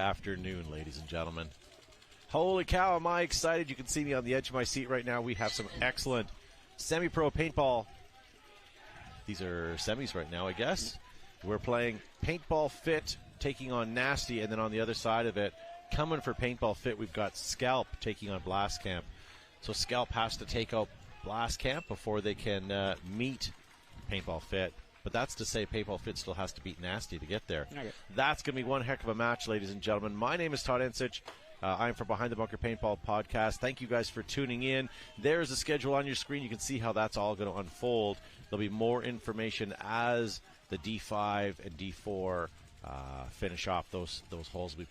afternoon, ladies and gentlemen. Holy cow, am I excited. You can see me on the edge of my seat right now. We have some excellent semi-pro paintball. These are semis right now, I guess. We're playing Pbfit taking on Nasty, and then on the other side of it, coming for Pbfit, we've got Scalp taking on Blast Camp. So Scalp has to take out Blast Camp before they can meet Pbfit. But that's to say Pbfit still has to beat Nasty to get there. Okay. That's going to be one heck of a match, ladies and gentlemen. My name is Todd Ensich. I'm from Behind the Bunker Paintball Podcast. Thank you guys for tuning in. There's a schedule on your screen. You can see how that's all going to unfold. There'll be more information as the D5 and D4 finish off. Those holes will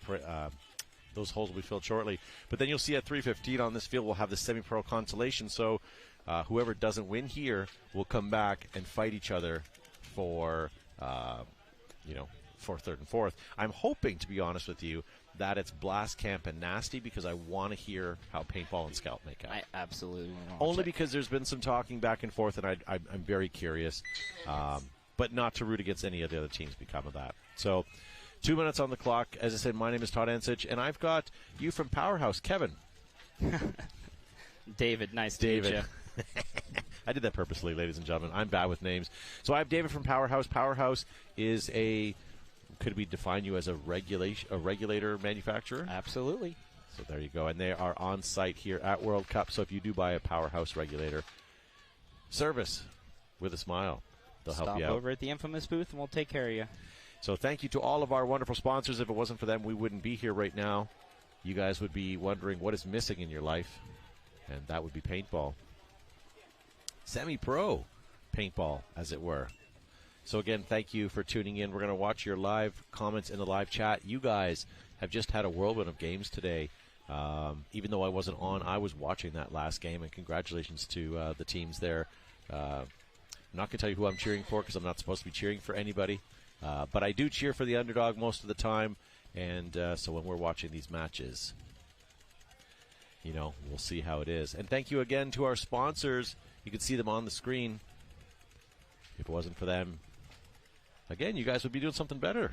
be filled shortly. But then you'll see at 3:15 on this field we'll have the semi-pro consolation. So whoever doesn't win here will come back and fight each other for third and fourth. I'm hoping, to be honest with you, that it's Blast Camp and Nasty, because I want to hear how Paintball and Scalp make out. I absolutely want to Only because there's been some talking back and forth, and I'm very curious, but not to root against any of the other teams because of that. So 2 minutes on the clock. As I said, my name is Todd Ensich, and I've got you from Powerhouse, Kevin. David, nice to meet you. I did that purposely, ladies and gentlemen. I'm bad with names. So I have David from Powerhouse. Powerhouse is could we define you as a regulator manufacturer? Absolutely. So there you go. And they are on site here at World Cup. So if you do buy a Powerhouse regulator, service with a smile. They'll help you out. Stop over at the infamous booth and we'll take care of you. So thank you to all of our wonderful sponsors. If it wasn't for them, we wouldn't be here right now. You guys would be wondering what is missing in your life, and that would be paintball. Semi-pro paintball, as it were. So again, thank you for tuning in. We're going to watch your live comments in the live chat. You guys have just had a whirlwind of games today. Even though I wasn't on, I was watching that last game, and congratulations to the teams there. I'm not going to tell you who I'm cheering for because I'm not supposed to be cheering for anybody. But I do cheer for the underdog most of the time, and so when we're watching these matches, we'll see how it is. And thank you again to our sponsors. You can see them on the screen. If it wasn't for them, again, you guys would be doing something better,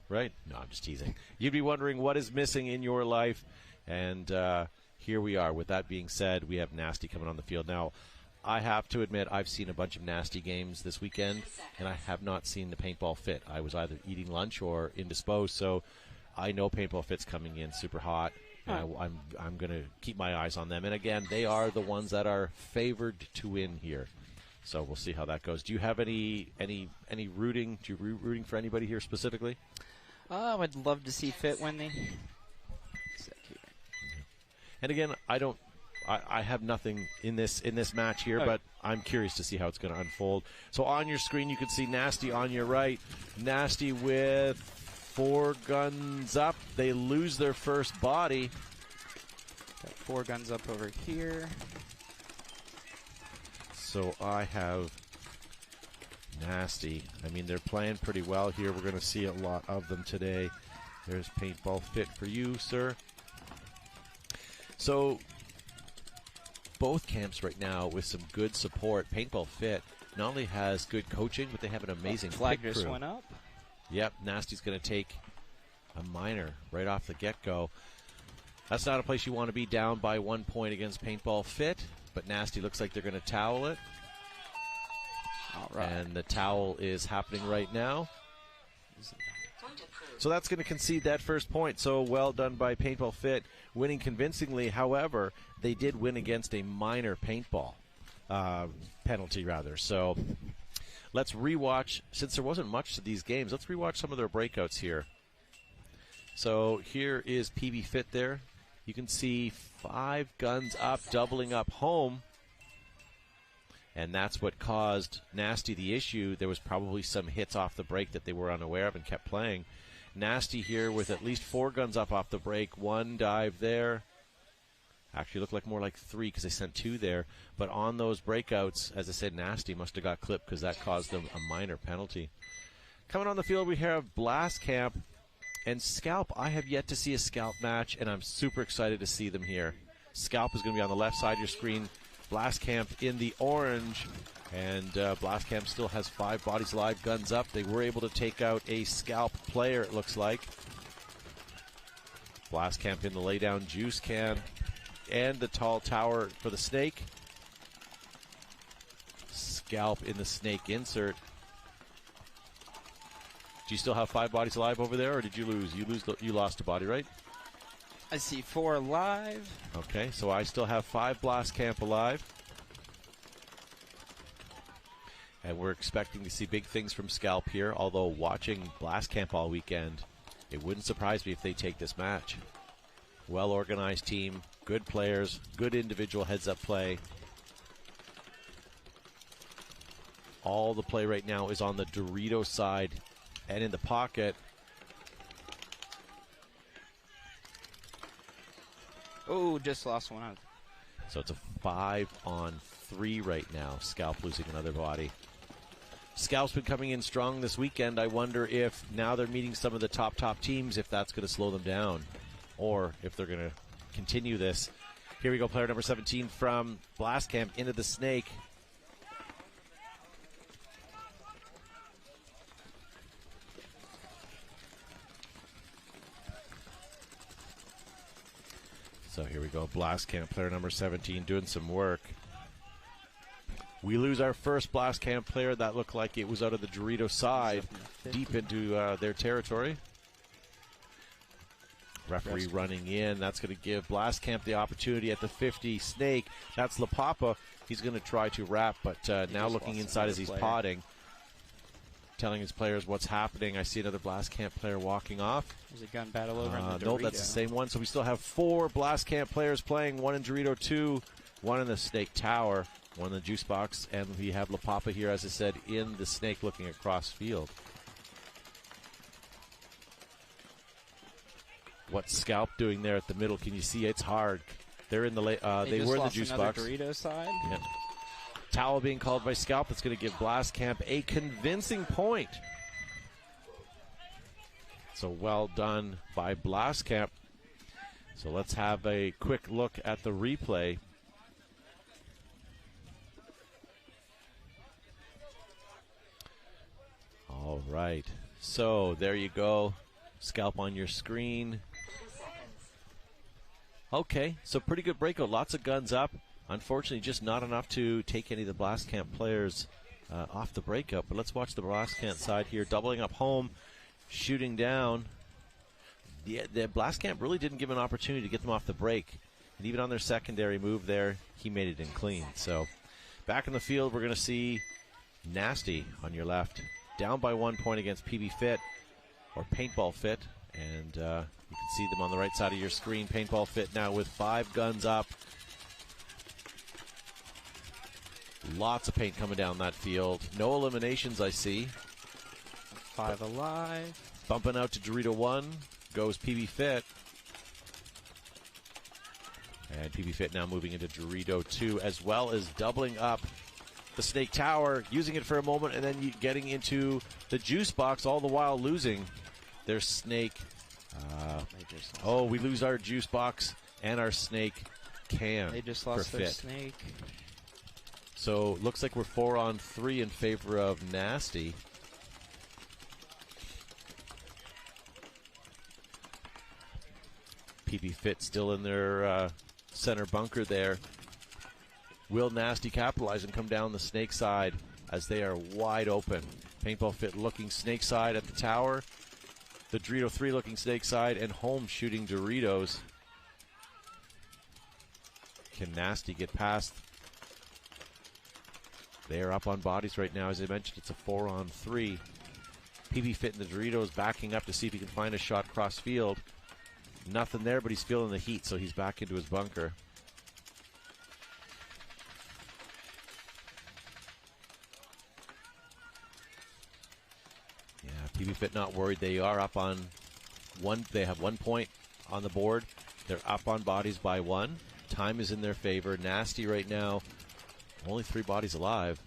right? No, I'm just teasing. You'd be wondering what is missing in your life, and here we are. With that being said, we have Nasty coming on the field. Now, I have to admit, I've seen a bunch of Nasty games this weekend, and I have not seen the Pbfit. I was either eating lunch or indisposed, so I know Pbfit's coming in super hot. And I'm going to keep my eyes on them. And again, they are the ones that are favored to win here. So we'll see how that goes. Do you have any rooting? Do you rooting for anybody here specifically? I would love to see Fit win the. And again, I have nothing in this match here, but I'm curious to see how it's going to unfold. So on your screen, you can see Nasty on your right. Nasty with 4 guns up. They lose their first body. Got 4 guns up over here. So I have Nasty. I mean, they're playing pretty well here. We're going to see a lot of them today. There's Pbfit for you, sir. So both camps right now with some good support. Pbfit not only has good coaching, but they have an amazing flag pit just crew. went up. Yep, Nasty's going to take a minor right off the get-go. That's not a place you want to be, down by 1 point against Pbfit, but Nasty looks like they're going to towel it. All right. And the towel is happening right now. So that's going to concede that first point. So well done by Pbfit, winning convincingly. However, they did win against a minor paintball penalty, rather. So let's rewatch, since there wasn't much to these games, let's rewatch some of their breakouts here. So here is Pbfit there. You can see 5 guns up, doubling up home. And that's what caused Nasty the issue. There was probably some hits off the break that they were unaware of and kept playing. Nasty here with at least 4 guns up off the break. 1 dive there. Actually looked like more like 3 because they sent 2 there. But on those breakouts, as I said, Nasty must have got clipped because that caused them a minor penalty. Coming on the field, we have Blast Camp and Scalp. I have yet to see a Scalp match, and I'm super excited to see them here. Scalp is going to be on the left side of your screen. Blast Camp in the orange, and Blast Camp still has 5 bodies alive, guns up. They were able to take out a Scalp player, it looks like. Blast Camp in the laydown juice can and the tall tower for the snake. Scalp in the snake insert. Do you still have 5 bodies alive over there, or did you lose? You lost a body, right? I see 4 alive. Okay, so I still have 5 Blast Camp alive. And we're expecting to see big things from Scalp here, although watching Blast Camp all weekend, it wouldn't surprise me if they take this match. Well-organized team, good players, good individual heads-up play. All the play right now is on the Dorito side and in the pocket. Oh, just lost one out. So it's a 5-on-3 right now. Scalp losing another body. Scalp's been coming in strong this weekend. I wonder if now they're meeting some of the top teams, if that's going to slow them down, or if they're going to continue this. Here we go, player number 17 from Blast Camp into the snake. So here we go, Blast Camp, player number 17, doing some work. We lose our first Blast Camp player. That looked like it was out of the Dorito side, deep into their territory. Referee running in. That's going to give Blast Camp the opportunity at the 50. Snake, that's La Papa. He's going to try to wrap, but now looking inside as he's potting, telling his players what's happening. I see another Blast Camp player walking off. There's a gun battle over in the Dorito. No, that's the same one. So we still have 4 Blast Camp players playing. 1 in Dorito 2, 1 in the Snake Tower, 1 in the Juice Box, and we have La Papa here, as I said, in the Snake looking across field. What's Scalp doing there at the middle? Can you see? It's hard. They're in the they were in the Juice Box. Dorito side. Yeah. Towel being called by Scalp. That's going to give Blast Camp a convincing point. So well done by Blast Camp. So let's have a quick look at the replay. All right. So there you go. Scalp on your screen. Okay, so pretty good breakout. Lots of guns up. Unfortunately, just not enough to take any of the Blast Camp players off the breakout. But let's watch the Blast Camp side here. Doubling up home, shooting down. The Blast Camp really didn't give an opportunity to get them off the break. And even on their secondary move there, he made it in clean. So back in the field, we're going to see Nasty on your left. Down by 1 point against Pbfit, or Paintball Fit. And you can see them on the right side of your screen. Paintball Fit now with 5 guns up. Lots of paint coming down that field. No eliminations, I see. 5 alive. Bumping out to Dorito 1 goes Pbfit. And Pbfit now moving into Dorito 2, as well as doubling up the Snake Tower, using it for a moment, and then getting into the Juice Box, all the while losing their Snake. Oh, we lose our Juice Box and our Snake can. They just lost their Snake. So looks like we're 4-on-3 in favor of Nasty. Pbfit still in their center bunker there. Will Nasty capitalize and come down the Snake side as they are wide open? Paintball Fit looking Snake side at the tower. The Dorito 3 looking Snake side, and home shooting Doritos. Can Nasty get past? They are up on bodies right now. As I mentioned, it's a 4-on-3. Pbfit and the Doritos backing up to see if he can find a shot cross field. Nothing there, but he's feeling the heat, so he's back into his bunker. Yeah, Pbfit not worried. They are up on 1. They have 1 point on the board. They're up on bodies by 1. Time is in their favor. Nasty right now, only 3 bodies alive.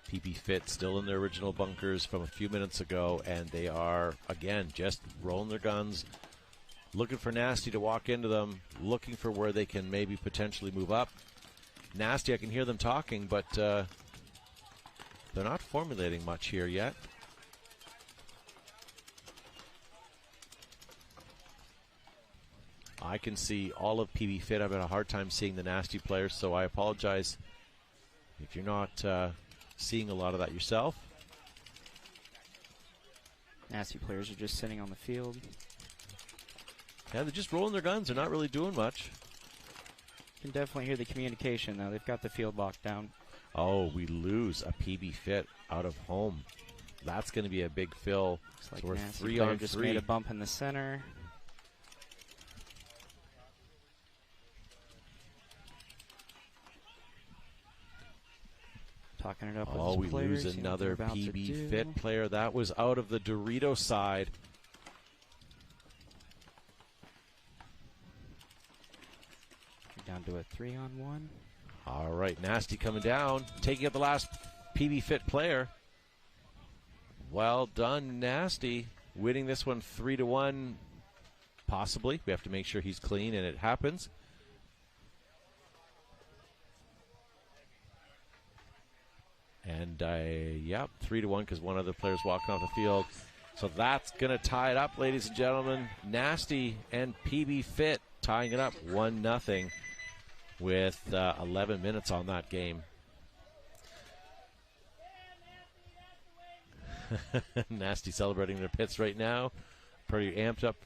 Pbfit still in their original bunkers from a few minutes ago, and they are, again, just rolling their guns, looking for Nasty to walk into them, looking for where they can maybe potentially move up. Nasty, I can hear them talking, but they're not formulating much here yet. I can see all of Pbfit. I've had a hard time seeing the Nasty players, so I apologize if you're not seeing a lot of that yourself. Nasty players are just sitting on the field. Yeah, they're just rolling their guns. They're not really doing much. You can definitely hear the communication, though. They've got the field locked down. Oh, we lose a Pbfit out of home. That's going to be a big fill. Looks like So we're Nasty 3 player on just 3. made a bump in the center. Talking it up with Oh, his we players, lose seeing what another they're about to do. Pbfit player. That was out of the Dorito side. We're down to a 3-on-1. All right, Nasty coming down, taking out the last Pbfit player. Well done, Nasty. Winning this one 3-1, possibly. We have to make sure he's clean, and it happens. And, yeah, 3-1 because one other player's walking off the field. So that's going to tie it up, ladies and gentlemen. Nasty and Pbfit tying it up 1-0 with 11 minutes on that game. Nasty celebrating their pits right now. Pretty amped up.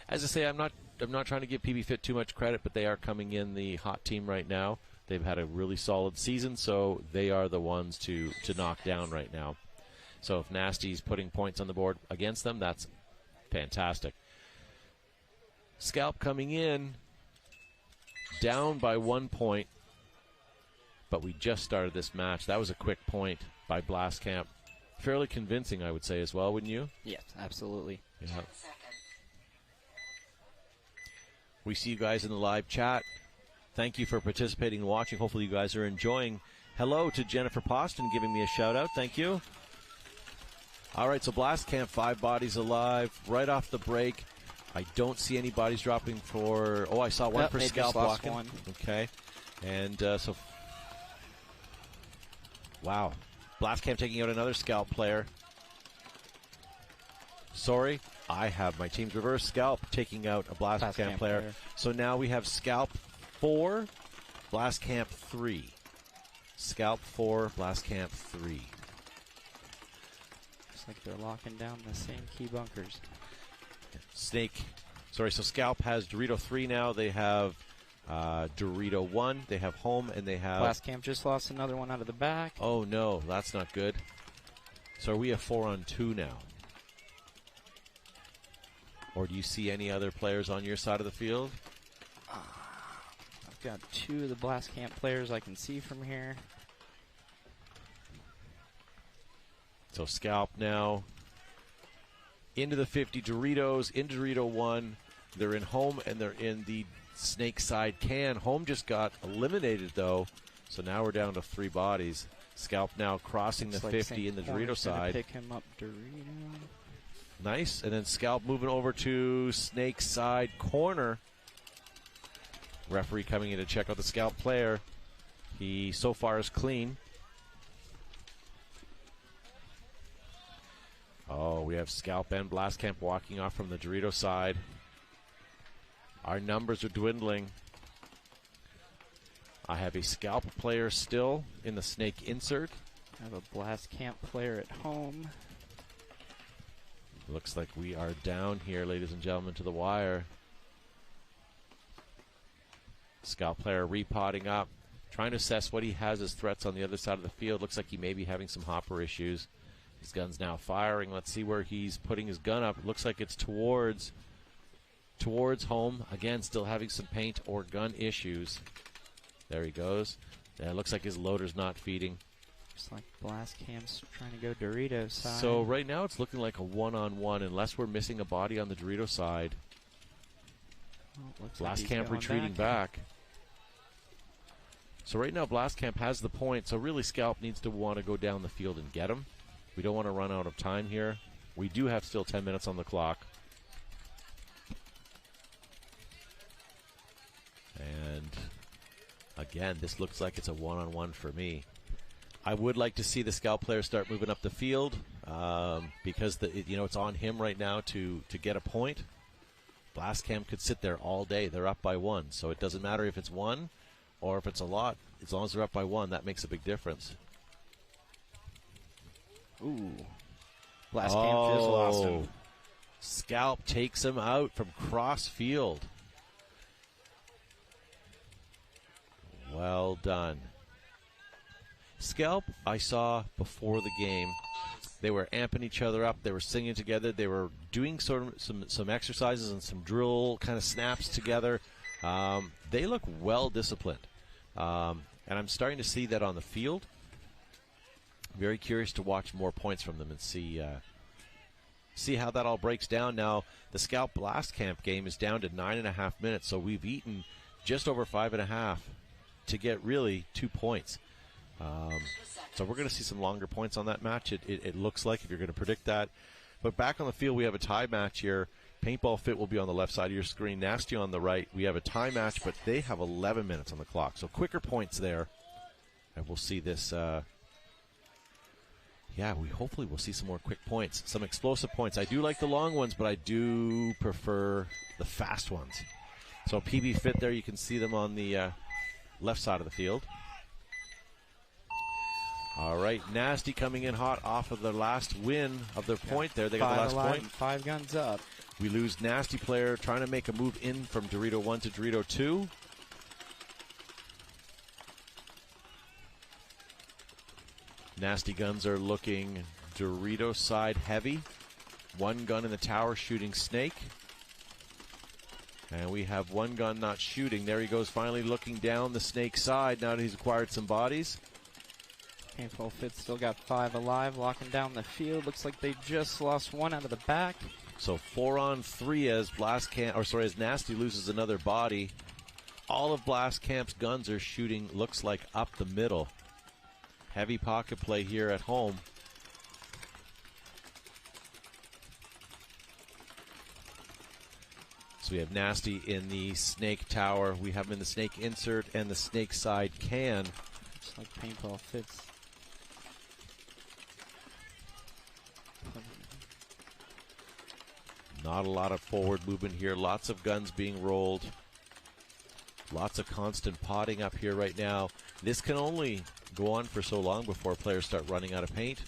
As I say, I'm not trying to give Pbfit too much credit, but they are coming in the hot team right now. They've had a really solid season, so they are the ones to knock down right now. So if Nasty's putting points on the board against them, that's fantastic. Scalp coming in, down by 1 point, but we just started this match. That was a quick point by Blastcamp. Fairly convincing, I would say, as well, wouldn't you? Yes, absolutely. Yeah. We see you guys in the live chat. Thank you for participating and watching. Hopefully you guys are enjoying. Hello to Jennifer Poston giving me a shout-out. Thank you. All right, so Blastcamp, 5 bodies alive. Right off the break, I don't see any bodies dropping for... Oh, I saw one for Scalp walking. One. Okay. And so... Wow. Blastcamp taking out another Scalp player. Sorry, I have my team's reverse. Scalp taking out a Blastcamp player. So now we have Scalp 4, Blastcamp 3. Scalp 4, Blastcamp 3. Looks like they're locking down the same key bunkers. So Scalp has Dorito 3 now. They have Dorito 1. They have Home, and they have... Blastcamp just lost another one out of the back. Oh, no, that's not good. So are we a 4-on-2 now? Or do you see any other players on your side of the field? I've got 2 of the Blastcamp players I can see from here. So Scalp now into the 50 Doritos, into Dorito 1. They're in Home, and they're in the Snake side can. Home just got eliminated, though, so now we're down to 3 bodies. Scalp now crossing the 50 in the Dorito side. Pick him up, Dorito. Nice, and then Scalp moving over to Snake side corner. Referee coming in to check out the Scalp player. He so far is clean. Oh, we have Scalp and Blastcamp walking off from the Dorito side. Our numbers are dwindling. I have a Scalp player still in the Snake insert. I have a Blastcamp player at home. Looks like we are down here, ladies and gentlemen, to the wire. Scalp player repotting up, trying to assess what he has as threats on the other side of the field. Looks like he may be having some hopper issues. His gun's now firing. Let's see where he's putting his gun up. It looks like it's towards Home. Again, still having some paint or gun issues. There he goes. Yeah, it looks like his loader's not feeding. Looks like Blastcamp's trying to go Dorito side. So right now it's looking like a 1-on-1 unless we're missing a body on the Dorito side. Well, Blastcamp retreating back. So right now Blastcamp has the point, so really Scalp needs to want to go down the field and get him. We don't want to run out of time here. We do have still 10 minutes on the clock. And again, this looks like it's a 1-on-1 for me. I would like to see the Scalp player start moving up the field because it's on him right now to get a point. Blastcamp could sit there all day. They're up by 1, so it doesn't matter if it's 1 or if it's a lot. As long as they're up by 1, that makes a big difference. Ooh. Blastcamp just lost him. Scalp takes him out from cross field. Well done. Scalp, I saw before the game. They were amping each other up. They were singing together. They were doing sort of some exercises and some drill kind of snaps together. They look well disciplined. And I'm starting to see that on the field. Very curious to watch more points from them and see how that all breaks down. Now, the Scalp Blastcamp game is down to 9.5 minutes, so we've eaten just over 5.5 to get really 2 points. So we're going to see some longer points on that match, it looks like, if you're going to predict that. But back on the field, we have a tie match here. Paintball Fit will be on the left side of your screen. Nasty on the right. We have a tie match, but they have 11 minutes on the clock. So quicker points there. And we'll see this. Hopefully we'll see some more quick points. Some explosive points. I do like the long ones, but I do prefer the fast ones. So Pbfit there, you can see them on the left side of the field. All right, Nasty coming in hot off of their last win of their point there. They got the last point. 5 guns up. We lose Nasty player trying to make a move in from Dorito 1 to Dorito 2. Nasty guns are looking Dorito side heavy. 1 gun in the tower shooting Snake. And we have 1 gun not shooting. There he goes, finally looking down the Snake side now that he's acquired some bodies. Paintball Fit still got 5 alive, locking down the field. Looks like they just lost 1 out of the back. So 4 on 3 as as Nasty loses another body. All of Blastcamp's guns are shooting, looks like, up the middle. Heavy pocket play here at home. So we have Nasty in the Snake tower. We have him in the Snake insert and the Snake side can. It's like Paintball Fits. Not a lot of forward movement here. Lots of guns being rolled. Lots of constant potting up here right now. This can only go on for so long before players start running out of paint.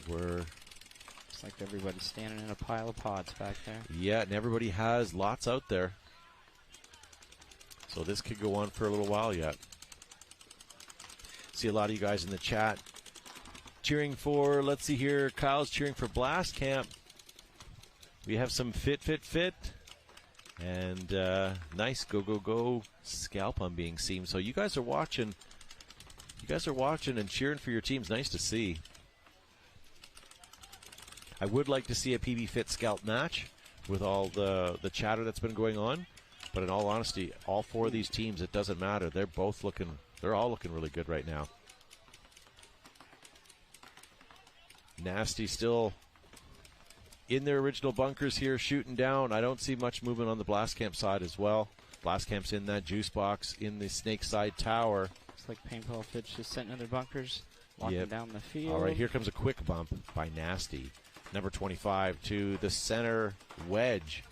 It's like everybody's standing in a pile of pods back there. Yeah, and everybody has lots out there. So this could go on for a little while yet. See a lot of you guys in the chat cheering for, let's see here, Kyle's cheering for Blastcamp. We have some fit. And nice go Scalp on being seen. So you guys are watching. You guys are watching and cheering for your teams. Nice to see. I would like to see a Pbfit Scalp match with all the chatter that's been going on. But in all honesty, all 4 of these teams, it doesn't matter. They're all looking really good right now. Nasty still in their original bunkers here, shooting down. I don't see much movement on the Blastcamp side as well. Blastcamp's in that juice box in the Snake side tower. Looks like Paintball Fit's just sitting in their bunkers, walking down the field. All right, here comes a quick bump by Nasty. Number 25 to the center wedge.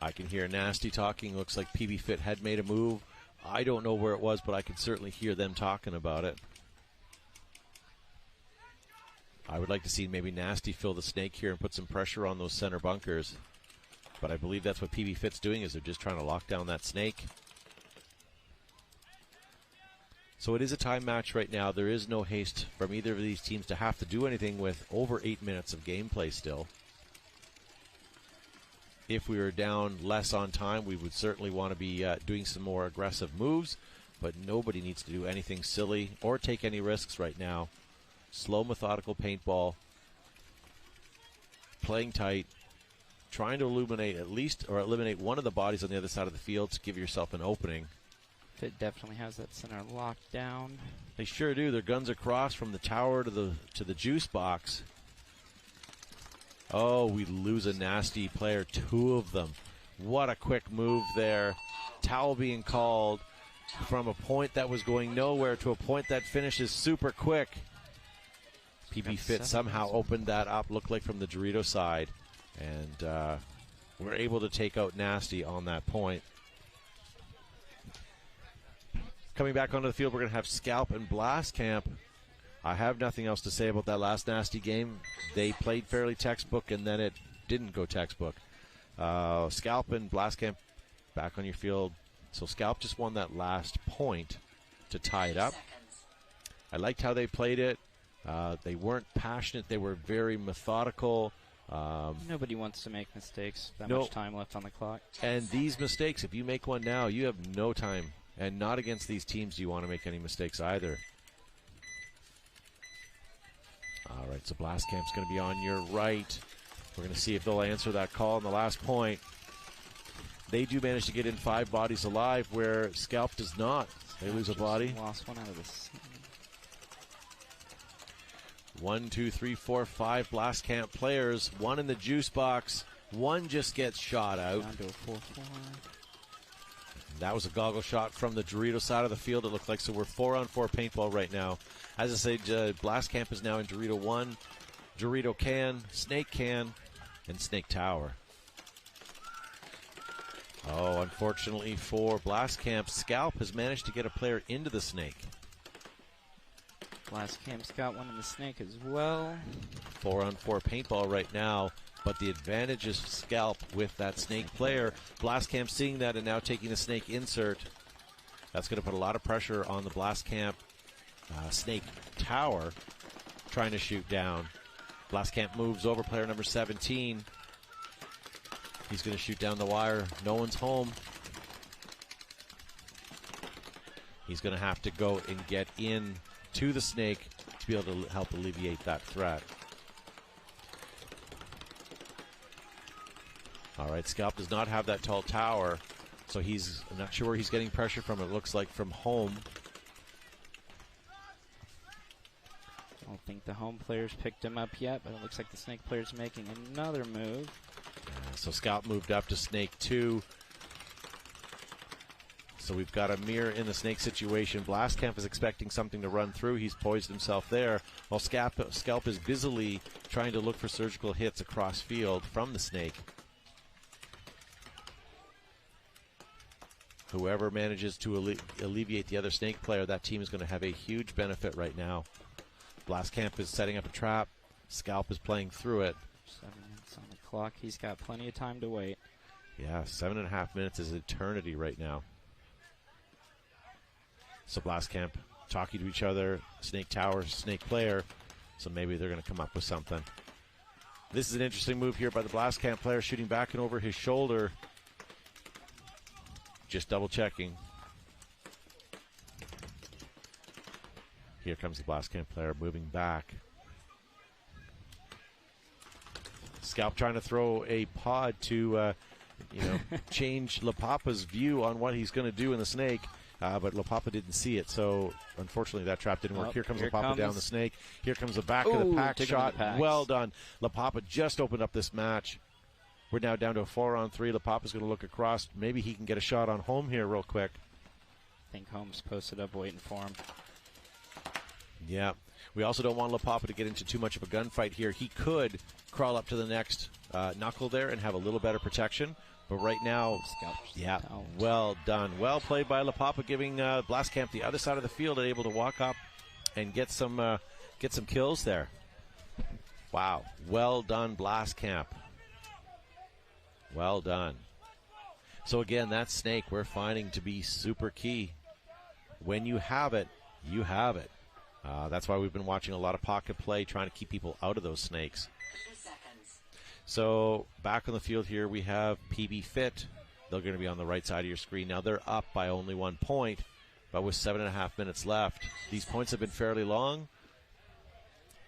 I can hear Nasty talking. Looks like Pbfit had made a move. I don't know where it was, but I can certainly hear them talking about it. I would like to see maybe Nasty fill the Snake here and put some pressure on those center bunkers. But I believe that's what Pbfit's doing, is they're just trying to lock down that Snake. So it is a time match right now. There is no haste from either of these teams to have to do anything with over 8 minutes of gameplay still. If we were down less on time, we would certainly want to be doing some more aggressive moves. But nobody needs to do anything silly or take any risks right now. Slow, methodical paintball, playing tight, trying to eliminate one of the bodies on the other side of the field to give yourself an opening. Fit definitely has that center locked down. They sure do. Their guns are crossed from the tower to the juice box. Oh, we lose a Nasty player, 2 of them. What a quick move there. towel being called from a point that was going nowhere to a point that finishes super quick. Pbfit somehow opened that up, looked like from the Dorito side, and we're able to take out Nasty on that point. Coming back onto the field, we're going to have Scalp and Blast Camp. I have nothing else to say about that last Nasty game. They played fairly textbook, and then it didn't go textbook. Scalp and Blast Camp back on your field. So Scalp just won that last point to tie it up. I liked how they played it. They weren't passionate. They were very methodical. Nobody wants to make mistakes. That No. much time left on the clock. And these mistakes, if you make one now, you have no time. And not against these teams do you want to make any mistakes either. All right, so Blast Camp's going to be on your right. We're going to see if they'll answer that call on the last point. They do manage to get in 5 bodies alive, where Scalp does not. They lose a body. Lost one out of the scene. 1, 2, 3, 4, 5 Blast Camp players. One in the juice box. One just gets shot out. Down to a 4-4. That was a goggle shot from the Dorito side of the field, it looked like. So we're 4-on-4 paintball right now. As I say, Blast Camp is now in Dorito 1, Dorito Can, Snake Can, and Snake Tower. Oh, unfortunately for Blast Camp, Scalp has managed to get a player into the Snake. Blast Camp's got one in the Snake as well. 4-on-4 paintball right now, but the advantage is Scalp with that Snake player. Blast Camp seeing that and now taking the Snake insert. That's going to put a lot of pressure on the Blast Camp Snake Tower, trying to shoot down. Blast Camp moves over player number 17. He's going to shoot down the wire. No one's home. He's going to have to go and get in to the Snake to be able to help alleviate that threat. All right, Scalp does not have that tall tower, so I'm not sure where he's getting pressure from. It looks like from home. I don't think the home players picked him up yet, but it looks like the Snake player's making another move. So Scalp moved up to Snake 2. So we've got a mirror in the Snake situation. Blast Camp is expecting something to run through. He's poised himself there, while Scalp is busily trying to look for surgical hits across field from the Snake. Whoever manages to alleviate the other Snake player, that team is going to have a huge benefit right now. Blast Camp is setting up a trap. Scalp is playing through it. 7 minutes on the clock. He's got plenty of time to wait. Yeah, 7.5 minutes is eternity right now. So Blast Camp talking to each other. Snake Tower, Snake player. So maybe they're going to come up with something. This is an interesting move here by the Blast Camp player, shooting back and over his shoulder. Just double checking. Here comes the Blast Camp player moving back. Scalp trying to throw a pod to, change La Papa's view on what he's going to do in the Snake. But La Papa didn't see it, so unfortunately that trap didn't work. Here comes La Papa down the Snake. Here comes the back of the pack shot. Well done. La Papa just opened up this match. We're now down to a 4-on-3. La Papa's going to look across. Maybe he can get a shot on home here real quick. I think Home's posted up waiting for him. Yeah. We also don't want La Papa to get into too much of a gunfight here. He could crawl up to the next knuckle there and have a little better protection. But right now, yeah, well done. Well played by La Papa, giving Blast Camp the other side of the field and able to walk up and get some kills there. Wow. Well done, Blast Camp. Well done. So again, that Snake we're finding to be super key. When you have it, you have it. That's why we've been watching a lot of pocket play, trying to keep people out of those Snakes. So back on the field here, we have Pbfit. They're going to be on the right side of your screen. Now they're up by only 1 point, but with 7.5 minutes left. These points have been fairly long.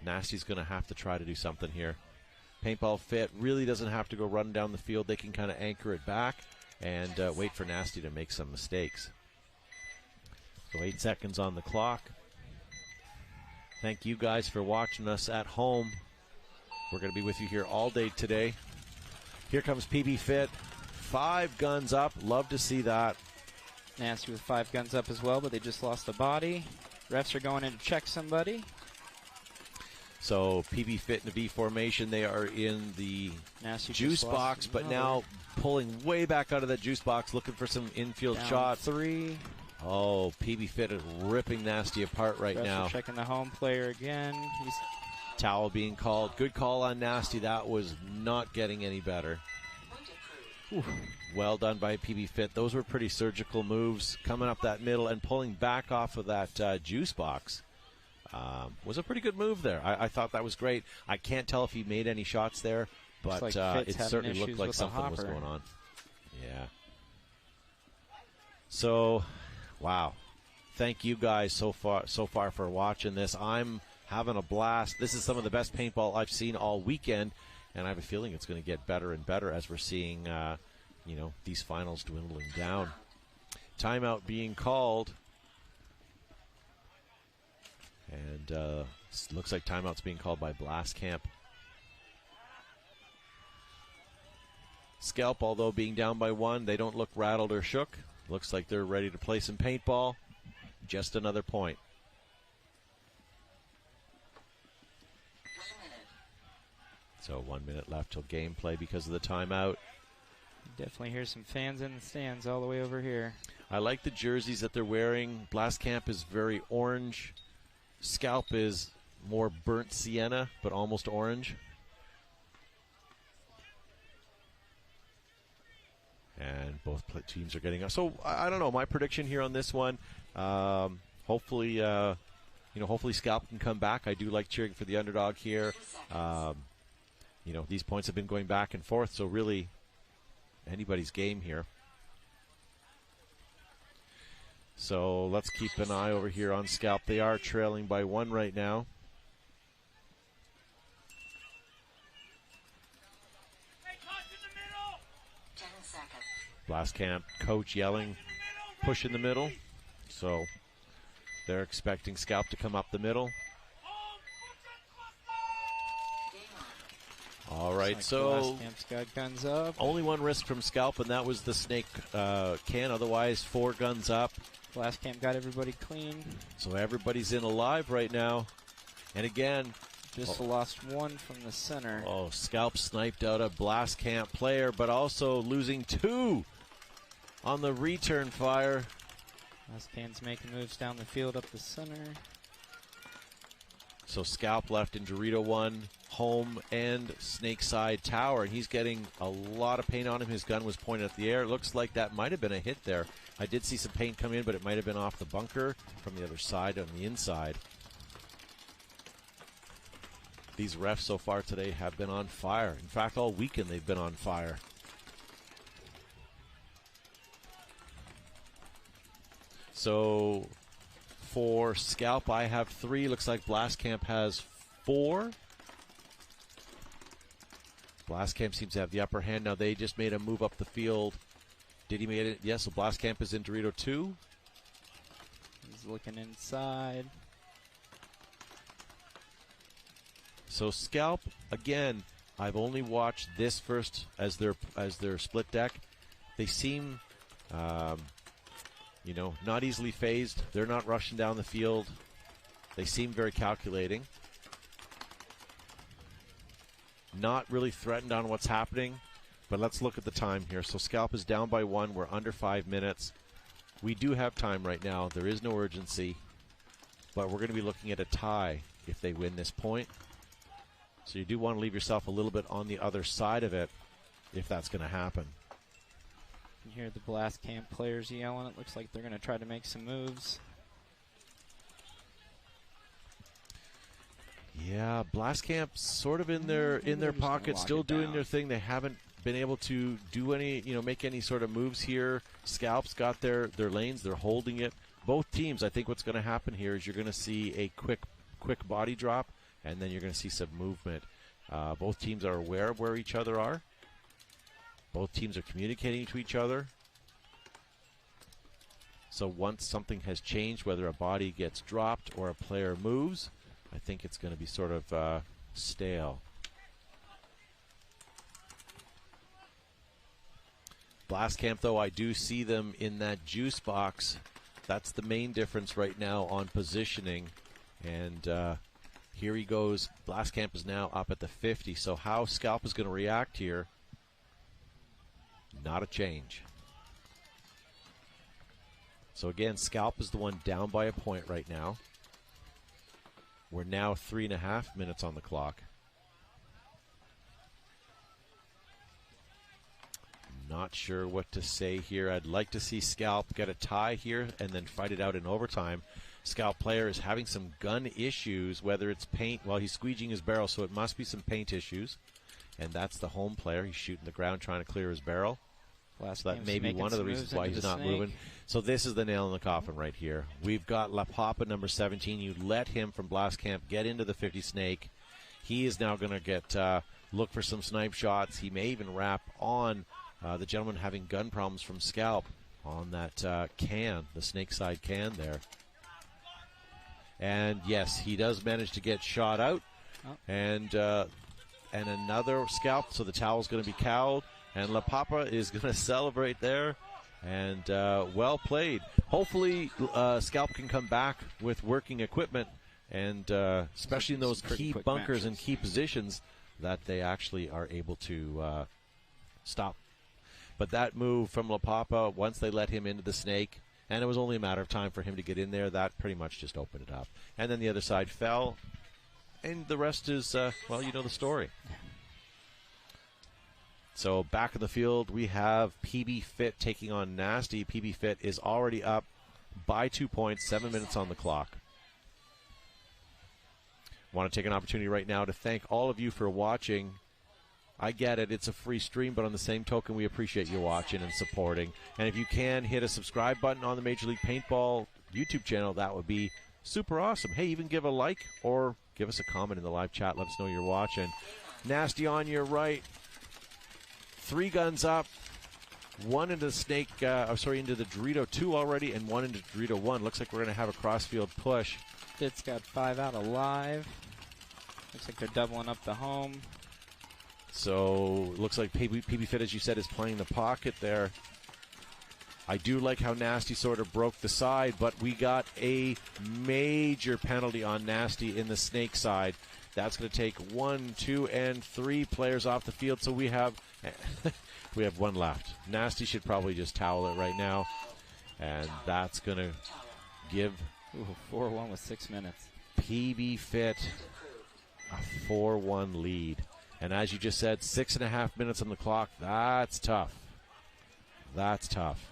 Nasty's going to have to try to do something here. Paintball Fit really doesn't have to go run down the field. They can kind of anchor it back and wait for Nasty to make some mistakes. So 8 seconds on the clock. Thank you guys for watching us at home. We're going to be with you here all day today. Here comes Pbfit. 5 guns up. Love to see that. Nasty with 5 guns up as well, but they just lost the body. Refs are going in to check somebody. So Pbfit in the V formation. They are in the Nasty juice box, but now pulling way back out of that juice box, looking for some infield down shots. 3. Oh, Pbfit is ripping Nasty apart right Refs now. are checking the home player again. He's Towel being called. Good call on Nasty. That was not getting any better. Whew. Well done by Pbfit. Those were pretty surgical moves coming up that middle and pulling back off of that juice box. Was a pretty good move there. I thought that was great. I can't tell if he made any shots there, but like it certainly looked like something was going on. Yeah. So, wow. Thank you guys so far for watching this. I'm having a blast. This is some of the best paintball I've seen all weekend, and I have a feeling it's going to get better and better as we're seeing, these finals dwindling down. Timeout being called. And looks like timeout's being called by Blast Camp. Scalp, although being down by 1, they don't look rattled or shook. Looks like they're ready to play some paintball. Just another point. So 1 minute left till gameplay because of the timeout. Definitely hear some fans in the stands all the way over here. I like the jerseys that they're wearing. Blast Camp is very orange. Scalp is more burnt sienna, but almost orange. And both teams are getting up. So I don't know. My prediction here on this one, hopefully Scalp can come back. I do like cheering for the underdog here. These points have been going back and forth, so really anybody's game here. So let's keep an eye over here on Scalp. They are trailing by 1 right now. Blast Camp coach yelling, push in the middle. So they're expecting Scalp to come up the middle. All right, so Blast Camp's got guns up. Only 1 risk from Scalp, and that was the snake can. Otherwise, 4 guns up. Blast Camp got everybody clean. So everybody's in alive right now. And again, just lost 1 from the center. Oh, Scalp sniped out a Blast Camp player, but also losing 2 on the return fire. Blast Camp's making moves down the field up the center. So Scalp left in Dorito 1, home, and snake side tower, and he's getting a lot of paint on him. His gun was pointed at the air. It looks like that might have been a hit there. I did see some paint come in, but it might have been off the bunker from the other side on the inside. These refs so far today have been on fire. In fact, all weekend they've been on fire. So for Scalp, I have 3. Looks like Blast Camp has 4. Blast Camp seems to have the upper hand. Now they just made a move up the field. Did he make it? Yes, so Blast Camp is in Dorito 2. He's looking inside. So Scalp, again, I've only watched this first as their split deck. They seem, not easily phased. They're not rushing down the field. They seem very calculating. Not really threatened on what's happening, but let's look at the time here. So Scalp is down by 1. We're under 5 minutes. We do have time right now. There is no urgency, but we're going to be looking at a tie if they win this point. So you do want to leave yourself a little bit on the other side of it if that's going to happen. You hear the Blast Camp players yelling. It looks like they're going to try to make some moves. Yeah, Blast Camp's sort of in their pocket, still doing their thing. They haven't been able to do any, make any sort of moves here. Scalp's got their lanes. They're holding it. Both teams, I think what's going to happen here is you're going to see a quick body drop, and then you're going to see some movement. Both teams are aware of where each other are. Both teams are communicating to each other. So once something has changed, whether a body gets dropped or a player moves, I think it's going to be sort of stale. Blast Camp, though, I do see them in that juice box. That's the main difference right now on positioning. And here he goes. Blast Camp is now up at the 50. So how Scalp is going to react here? Not a change. So again, Scalp is the one down by a point right now. We're now 3.5 minutes on the clock. Not sure what to say here. I'd like to see Scalp get a tie here and then fight it out in overtime. Scalp player is having some gun issues, whether it's paint. Well, he's squeegeeing his barrel, so it must be some paint issues. And that's the home player. He's shooting the ground, trying to clear his barrel. So that may be one of the reasons why he's not moving. So this is the nail in the coffin right here. We've got La Papa, number 17. You let him from Blast Camp get into the 50 snake. He is now going to get look for some snipe shots. He may even wrap on the gentleman having gun problems from Scalp on that can, the snake side can there. And yes, he does manage to get shot out. Oh. And another Scalp, so the towel's going to be cowled. And La Papa is going to celebrate there. And well played. Hopefully, Scalp can come back with working equipment. And especially in those key bunkers and key positions, that they actually are able to stop. But that move from La Papa, once they let him into the snake, and it was only a matter of time for him to get in there, that pretty much just opened it up. And then the other side fell. And the rest is, well, you know the story. So back in the field, we have Pbfit taking on Nasty. Pbfit is already up by 2 points, 7 minutes on the clock. Want to take an opportunity right now to thank all of you for watching. I get it, it's a free stream, but on the same token, we appreciate you watching and supporting. And if you can, hit a subscribe button on the Major League Paintball YouTube channel. That would be super awesome. Hey, even give a like or give us a comment in the live chat. Let us know you're watching. Nasty on your right. 3 guns up, 1 into the snake, into the Dorito 2 already, and 1 into Dorito 1. Looks like we're going to have a crossfield push. Fit's got 5 out alive. Looks like they're doubling up the home. So looks like Pbfit, as you said, is playing the pocket there. I do like how Nasty sort of broke the side, but we got a major penalty on Nasty in the snake side. That's going to take 1, 2, and 3 players off the field. So we have we have 1 left. Nasty should probably just towel it right now, and that's going to give 4-1 with 6 minutes. Pbfit a 4-1 lead. And as you just said, 6.5 minutes on the clock. That's tough. That's tough.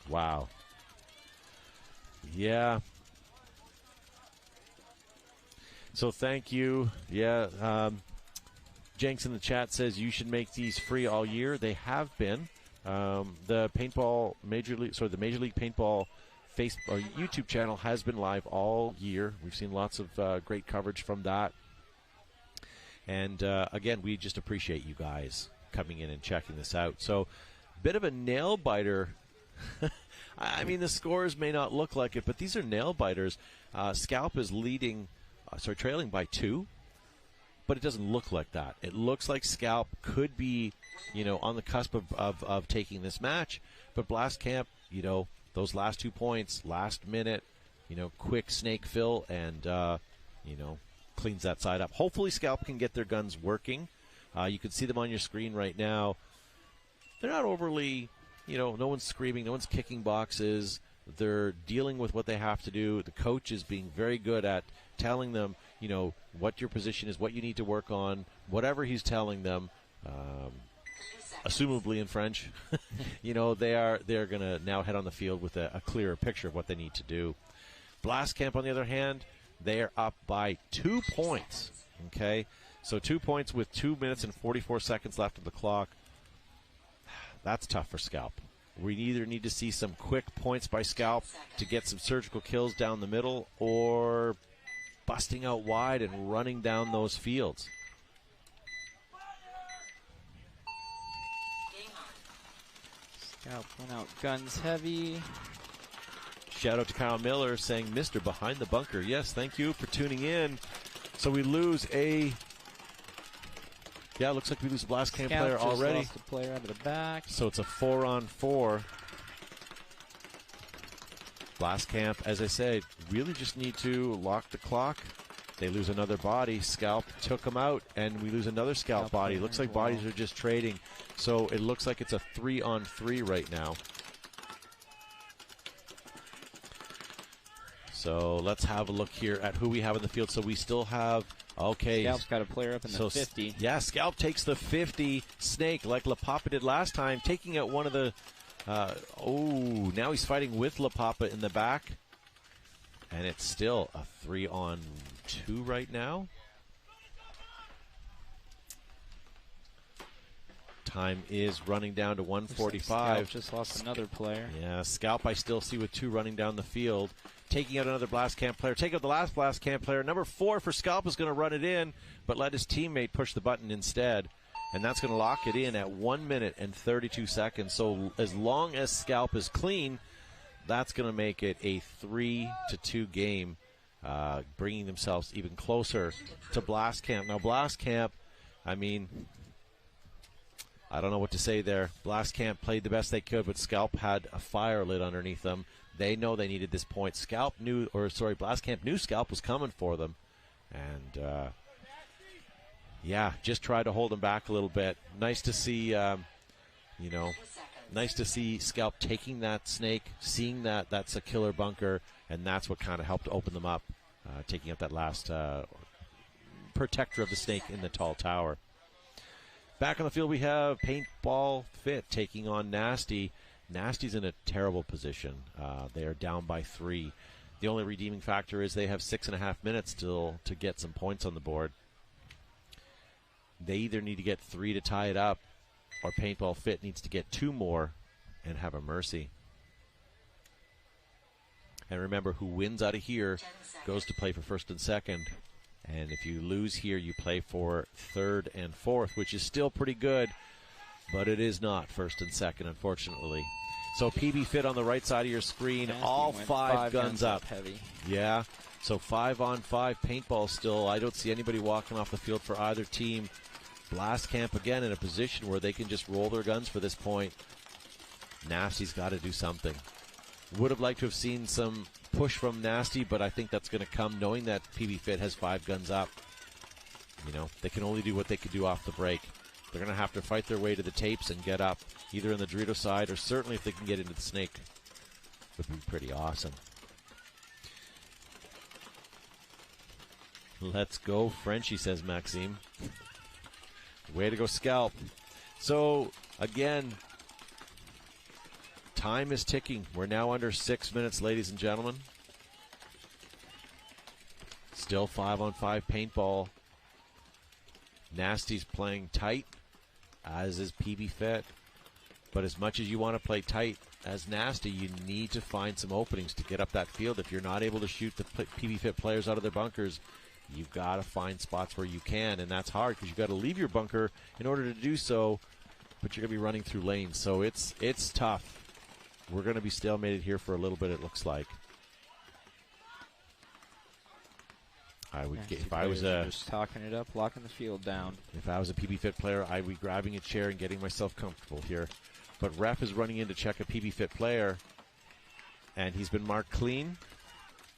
Wow. Yeah. So thank you. Yeah. Jenks in the chat says you should make these free all year. They have been. The Major League Paintball YouTube channel has been live all year. We've seen lots of great coverage from that. And again, we just appreciate you guys coming in and checking this out. So, bit of a nail biter. I mean, the scores may not look like it, but these are nail biters. Scalp is trailing by 2, but it doesn't look like that. It looks like Scalp could be, on the cusp of taking this match. But Blast Camp, those last 2 points, last minute, quick snake fill, and cleans that side up. Hopefully Scalp can get their guns working. You can see them on your screen right now. They're not overly, no one's screaming, no one's kicking boxes. They're dealing with what they have to do. The coach is being very good at telling them, what your position is, what you need to work on, whatever he's telling them, assumably in French. They're going to now head on the field with a clearer picture of what they need to do. Blast Camp, on the other hand, they are up by 2 points. Okay, so 2 points with 2 minutes and 44 seconds left of the clock. That's tough for Scalp. We either need to see some quick points by Scalp to get some surgical kills down the middle, or busting out wide and running down those fields. Scalp went out guns heavy. Shout out to Kyle Miller saying, Mr. Behind the Bunker. Yes, thank you for tuning in. So we lose a Yeah, it looks like we lose a blast cam Scalp player just already. lost a player out of the back. So it's a 4-on-4. Blast camp, as I said, really just need to lock the clock. They lose another body. Scalp took him out, and we lose another Scalp body. Looks like bodies are just trading. So it looks like it's a 3-on-3 right now. So let's have a look here at who we have in the field. So we still have, okay. Scalp's got a player up in the 50. Yeah, Scalp takes the 50. Snake, like LaPapa did last time, taking out one of the, now he's fighting with LaPapa in the back. And it's still a 3-on-2 right now. Time is running down to 1:45. Scalp just lost another player. Yeah, Scalp I still see with 2 running down the field. Taking out another blast camp player. Take out the last blast camp player. Number 4 for Scalp is going to run it in, but let his teammate push the button instead. And that's going to lock it in at 1 minute and 32 seconds. So as long as Scalp is clean, that's going to make it a 3-2 game, bringing themselves even closer to blast camp. Now, blast camp, I mean, I don't know what to say there. Blast camp played the best they could, but Scalp had a fire lit underneath them. They know they needed this point. Blast camp knew Scalp was coming for them. And, yeah, just tried to hold them back a little bit. Nice to see, nice to see Scalp taking that snake, seeing that that's a killer bunker, and that's what kind of helped open them up, taking out that last protector of the snake in the tall tower. Back on the field, we have Pbfit taking on Nasty. Nasty's in a terrible position. They are down by 3. The only redeeming factor is they have 6.5 minutes still to get some points on the board. They either need to get 3 to tie it up, or Pbfit needs to get 2 more and have a mercy. And remember, who wins out of here goes to play for first and second. And if you lose here, you play for third and fourth, which is still pretty good, but it is not first and second, unfortunately. So Pbfit on the right side of your screen, all 5 guns up. Heavy. Yeah, so 5-on-5 paintball still. I don't see anybody walking off the field for either team. Blast camp again in a position where they can just roll their guns for this point. Nasty's got to do something. Would have liked to have seen some push from Nasty, but I think that's going to come knowing that Pbfit has 5 guns up. You know, they can only do what they could do off the break. They're going to have to fight their way to the tapes and get up, either in the Dorito side or certainly if they can get into the snake. Would be pretty awesome. Let's go, Frenchie, says Maxime. Way to go, Scalp. So, again, time is ticking. We're now under 6 minutes, ladies and gentlemen. Still 5-on-5 paintball. Nasty's playing tight, as is Pbfit. But as much as you want to play tight as Nasty, you need to find some openings to get up that field. If you're not able to shoot the Pbfit players out of their bunkers, you've got to find spots where you can, and that's hard because you've got to leave your bunker in order to do so, but you're going to be running through lanes, so it's tough. We're going to be stalemated here for a little bit, it looks like. I would get, if I was just talking it up, locking the field down. If I was a Pbfit player, I'd be grabbing a chair and getting myself comfortable here. But ref is running in to check a Pbfit player, and he's been marked clean.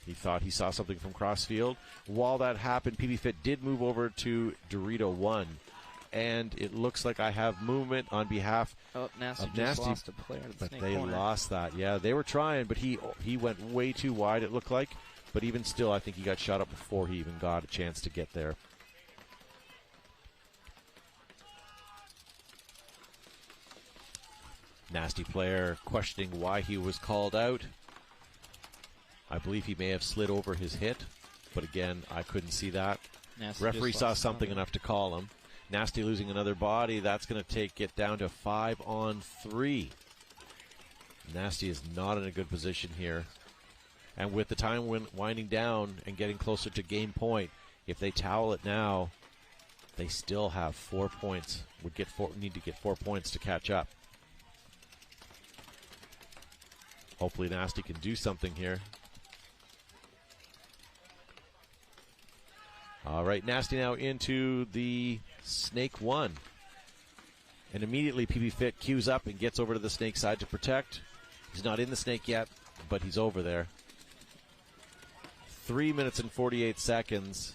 He thought he saw something from crossfield. While that happened, Pbfit did move over to Dorito 1. And it looks like I have movement on behalf of Nasty. Lost a player to the but snake they corner. lost that. Yeah, they were trying, but he went way too wide, it looked like. But even still, I think he got shot up before he even got a chance to get there. Nasty player questioning why he was called out. I believe he may have slid over his hit, but again, I couldn't see that. Nasty Referee saw something enough to call him. Nasty losing another body. That's going to take it down to 5-on-3. Nasty is not in a good position here. And with the time winding down and getting closer to game point, if they towel it now, they still have 4 points. Need to get 4 points to catch up. Hopefully Nasty can do something here. All right, Nasty now into the Snake 1. And immediately Pbfit queues up and gets over to the Snake side to protect. He's not in the Snake yet, but he's over there. 3 minutes and 48 seconds.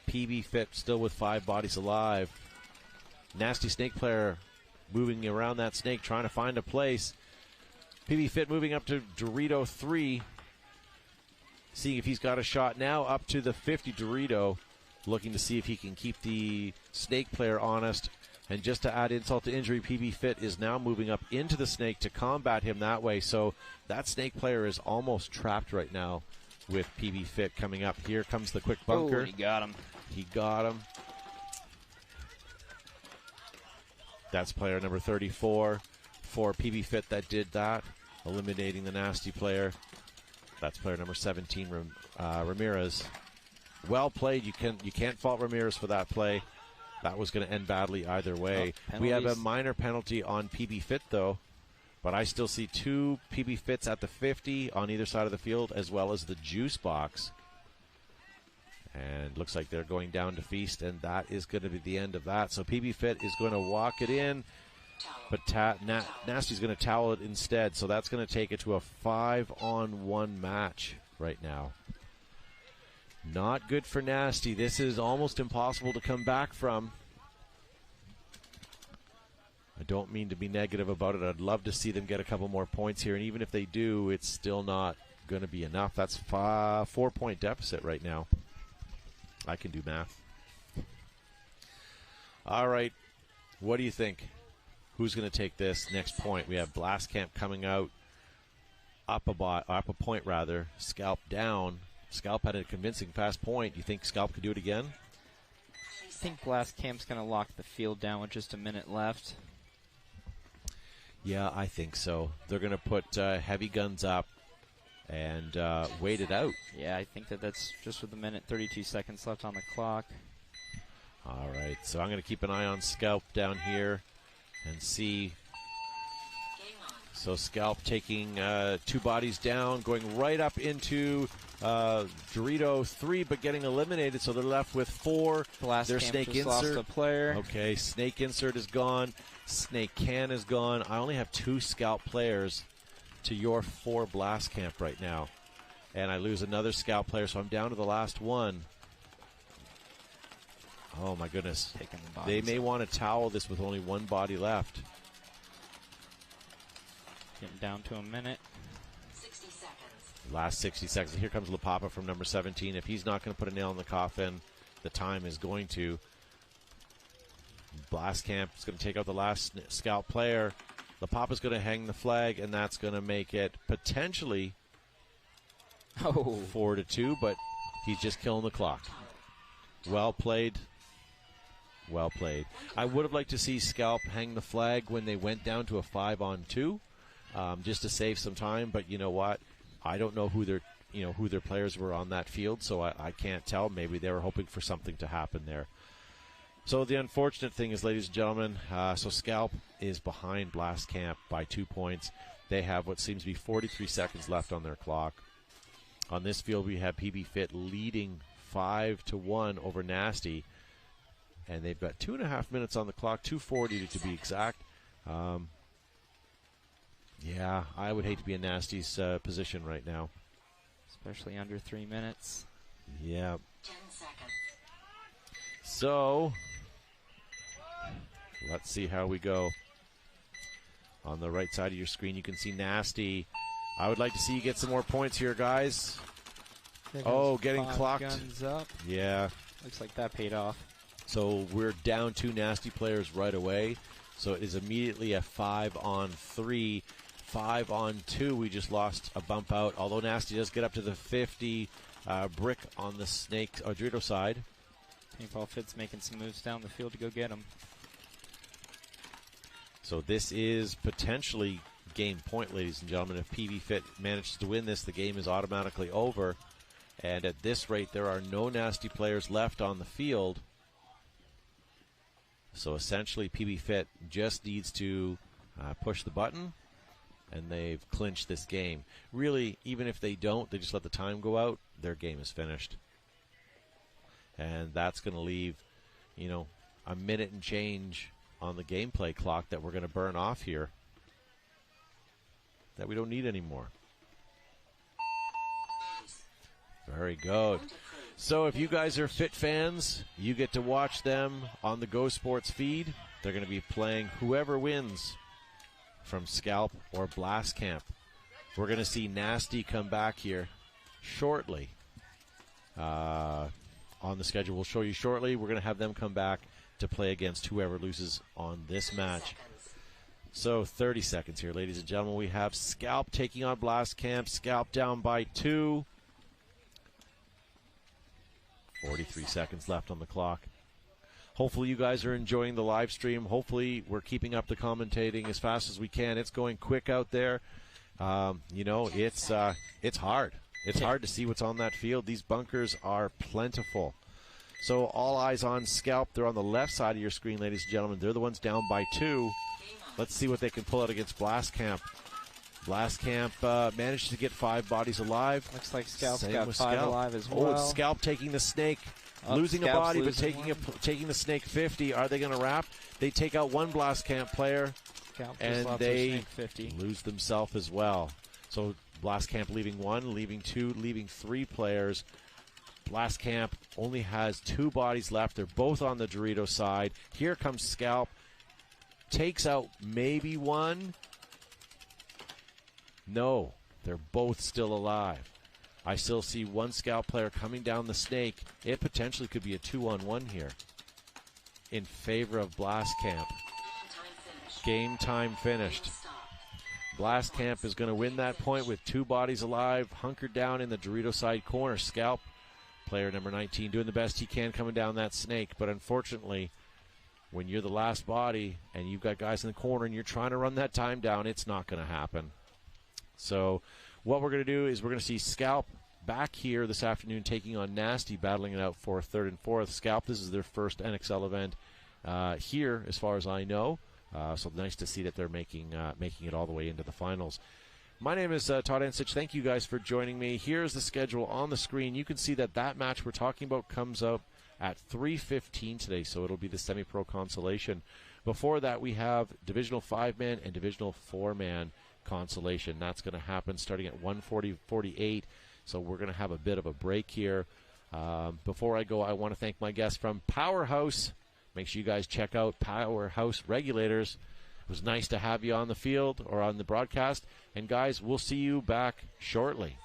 Pbfit still with 5 bodies alive. Nasty Snake player moving around that Snake, trying to find a place. Pbfit moving up to Dorito 3. Seeing if he's got a shot now up to the 50 Dorito. Looking to see if he can keep the Snake player honest. And just to add insult to injury, Pbfit is now moving up into the Snake to combat him that way. So that Snake player is almost trapped right now with Pbfit coming up. Here comes the quick bunker. Oh, he got him. He got him. That's player number 34 for Pbfit that did that, eliminating the Nasty player. That's player number 17, Ramirez. Well played. You can't fault Ramirez for that play. That was going to end badly either way. We have a minor penalty on Pbfit, though. But I still see 2 Pbfits at the 50 on either side of the field, as well as the juice box. And looks like they're going down to feast, and that is going to be the end of that. So Pbfit is going to walk it in, but Nasty's going to towel it instead. So that's going to take it to a 5-on-1 match right now. Not good for Nasty. This is almost impossible to come back from. I don't mean to be negative about it. I'd love to see them get a couple more points here. And even if they do, it's still not going to be enough. That's 4-point deficit right now. I can do math. All right. What do you think? Who's going to take this next point? We have Blast Camp coming out. Up a point, rather. Scalp down. Scalp had a convincing fast point. Do you think Scalp could do it again? I think Blast Camp's going to lock the field down with just a minute left. Yeah, I think so. They're going to put heavy guns up and wait it out. Yeah, I think that's just with a minute 32 seconds left on the clock. All right, so I'm going to keep an eye on Scalp down here and see. So Scalp taking 2 bodies down, going right up into Dorito 3, but getting eliminated, so they're left with 4. Blast Their Camp Snake just insert. lost a player. Okay, Snake insert is gone. Snake can is gone. I only have 2 Scalp players to your 4 Blast Camp right now. And I lose another Scalp player, so I'm down to the last one. Oh, my goodness. They may want to towel this with only 1 body left. Getting down to a minute. 60 seconds. Last 60 seconds. Here comes LaPapa from number 17. If he's not going to put a nail in the coffin, the time is going to. Blast Camp is going to take out the last Scalp player. LaPapa's going to hang the flag, and that's going to make it potentially 4-2, but he's just killing the clock. Well played. Well played. I would have liked to see Scalp hang the flag when they went down to a 5-on-2, just to save some time. But you know what? I don't know who their players were on that field, so I can't tell. Maybe they were hoping for something to happen there. So the unfortunate thing is, ladies and gentlemen, so Scalp is behind Blast Camp by 2 points. They have what seems to be 43 seconds left on their clock. On this field, we have Pbfit leading 5-1 over Nasty. And they've got 2.5 minutes on the clock, 2:40 to be exact. Yeah, I would hate to be in Nasty's position right now. Especially under 3 minutes. Yeah. 10 seconds. So, let's see how we go. On the right side of your screen, you can see Nasty. I would like to see you get some more points here, guys. Getting clocked. Guns up. Yeah. Looks like that paid off. So we're down 2 Nasty players right away. So it is immediately a 5-on-3. 5-on-2, we just lost a bump out. Although Nasty does get up to the 50 brick on the Snake or Dorito side. Pbfit's making some moves down the field to go get him. So this is potentially game point, ladies and gentlemen. If Pbfit manages to win this, the game is automatically over. And at this rate, there are no Nasty players left on the field. So essentially, Pbfit just needs to push the button, and they've clinched this game. Really, even if they don't, they just let the time go out, their game is finished. And that's going to leave, a minute and change on the gameplay clock that we're going to burn off here that we don't need anymore. Very good. So if you guys are Fit fans, you get to watch them on the Go Sports feed. They're going to be playing whoever wins from Scalp or Blast Camp. We're going to see Nasty come back here shortly on the schedule. We'll show you shortly. We're going to have them come back to play against whoever loses on this match. So 30 seconds here, ladies and gentlemen. We have Scalp taking on Blast Camp. Scalp down by 2. 43 seconds left on the clock. Hopefully you guys are enjoying the live stream. Hopefully we're keeping up the commentating as fast as we can. It's going quick out there. It's hard. It's hard to see what's on that field. These bunkers are plentiful. So all eyes on Scalp. They're on the left side of your screen, ladies and gentlemen. They're the ones down by 2. Let's see what they can pull out against Blast Camp. Blast Camp managed to get 5 bodies alive. Looks like Scalp's Same got with 5 Scalp. alive as well. Oh, it's Scalp taking the snake. Losing a Scalp's body, but losing taking the snake 50. Are they going to wrap? They take out one Blast Camp player, Scalp just and lost they snake 50. lose themselves as well. So Blast Camp leaving 1, leaving 2, leaving 3 players. Blast Camp only has 2 bodies left. They're both on the Dorito side. Here comes Scalp. Takes out maybe 1. No, they're both still alive. I still see 1 Scalp player coming down the snake. It potentially could be a 2-on-1 here in favor of Blast Camp. Game time finished. Blast Camp is going to win that point with 2 bodies alive, hunkered down in the Dorito side corner. Scalp, player number 19, doing the best he can coming down that snake. But unfortunately, when you're the last body and you've got guys in the corner and you're trying to run that time down, it's not going to happen. So what we're going to do is we're going to see Scalp back here this afternoon taking on Nasty, battling it out for 3rd and 4th. Scalp, this is their first NXL event here, as far as I know. So nice to see that they're making it all the way into the finals. My name is Todd Ansich. Thank you guys for joining me. Here's the schedule on the screen. You can see that match we're talking about comes up at 3:15 today, so it'll be the semi-pro consolation. Before that, we have divisional 5-man and divisional 4-man consolation. That's going to happen starting at 1:48. So we're going to have a bit of a break here. Before I go, I want to thank my guests from Powerhouse. Make sure you guys check out Powerhouse Regulators. It was nice to have you on the field or on the broadcast. And guys, we'll see you back shortly.